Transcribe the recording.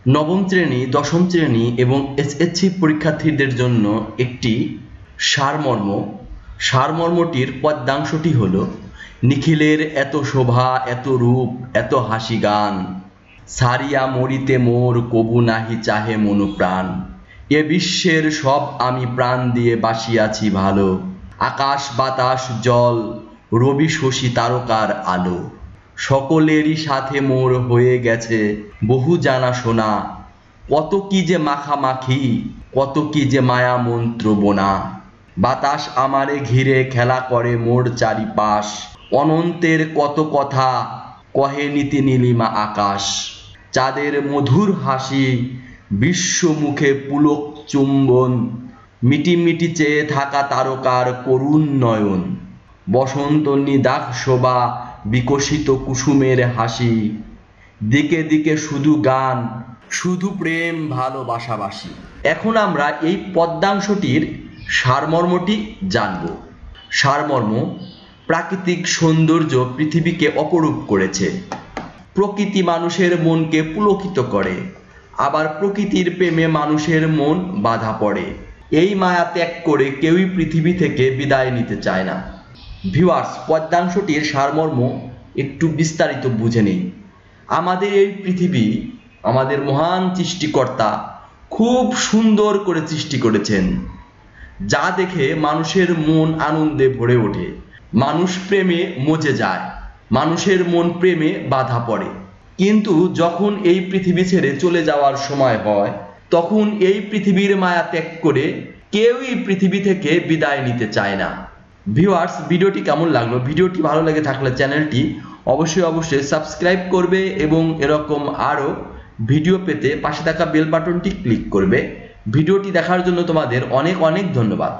নবম শ্রেণী, দশম শ্রেণী এবং এসএসসি পরীক্ষার্থীদের জন্য একটি সারমর্মটির পদ্যাংশটি হল: নিখিলের এত শোভা, এত রূপ, এত হাসি গান, সারিয়া মরিতে মোর কবু নাহি চাহে মনু প্রাণ। এ বিশ্বের সব আমি প্রাণ দিয়ে বাসিয়াছি ভালো, আকাশ বাতাস জল রবি শশী তারকার আলো। সকলেরই সাথে মোর হয়ে গেছে বহু জানা শোনা, কত কি যে মাখামাখি, কত কি যে মায়া মন্ত্র বোনা। বাতাস আমারে ঘিরে খেলা করে মোর চারিপাশ, অনন্তের কত কথা কহে নীতি নীলিমা আকাশ। চাঁদের মধুর হাসি, বিশ্বমুখে পুলক চুম্বন, মিটিমিটি চেয়ে থাকা তারকার করুণ নয়ন। বসন্ত নিদাখ শোভা, বিকশিত কুসুমের হাসি, দিকে দিকে শুধু গান, শুধু প্রেম ভালোবাসাবাসি। এখন আমরা এই পদ্যাংশটির সারমর্মটি জানব। সারমর্ম: প্রাকৃতিক সৌন্দর্য পৃথিবীকে অপরূপ করেছে। প্রকৃতি মানুষের মনকে পুলকিত করে, আবার প্রকৃতির প্রেমে মানুষের মন বাঁধা পড়ে। এই মায়া ত্যাগ করে কেউই পৃথিবী থেকে বিদায় নিতে চায় না। ভিউয়ার্স, পদ্যাংশটির সারমর্ম একটু বিস্তারিত বুঝে নেই। আমাদের এই পৃথিবী আমাদের মহান সৃষ্টিকর্তা খুব সুন্দর করে সৃষ্টি করেছেন, যা দেখে মানুষের মন আনন্দে ভরে ওঠে। মানুষ প্রেমে মজে যায়, মানুষের মন প্রেমে বাধা পড়ে। কিন্তু যখন এই পৃথিবী ছেড়ে চলে যাওয়ার সময় হয়, তখন এই পৃথিবীর মায়া ত্যাগ করে কেউই পৃথিবী থেকে বিদায় নিতে চায় না। ভিউয়ার্স, ভিডিওটি কেমন লাগলো? ভিডিওটি ভালো লেগে থাকলে চ্যানেলটি অবশ্যই সাবস্ক্রাইব করবে এবং এরকম আরও ভিডিও পেতে পাশে থাকা বেল বাটনটি ক্লিক করবে। ভিডিওটি দেখার জন্য তোমাদের অনেক ধন্যবাদ।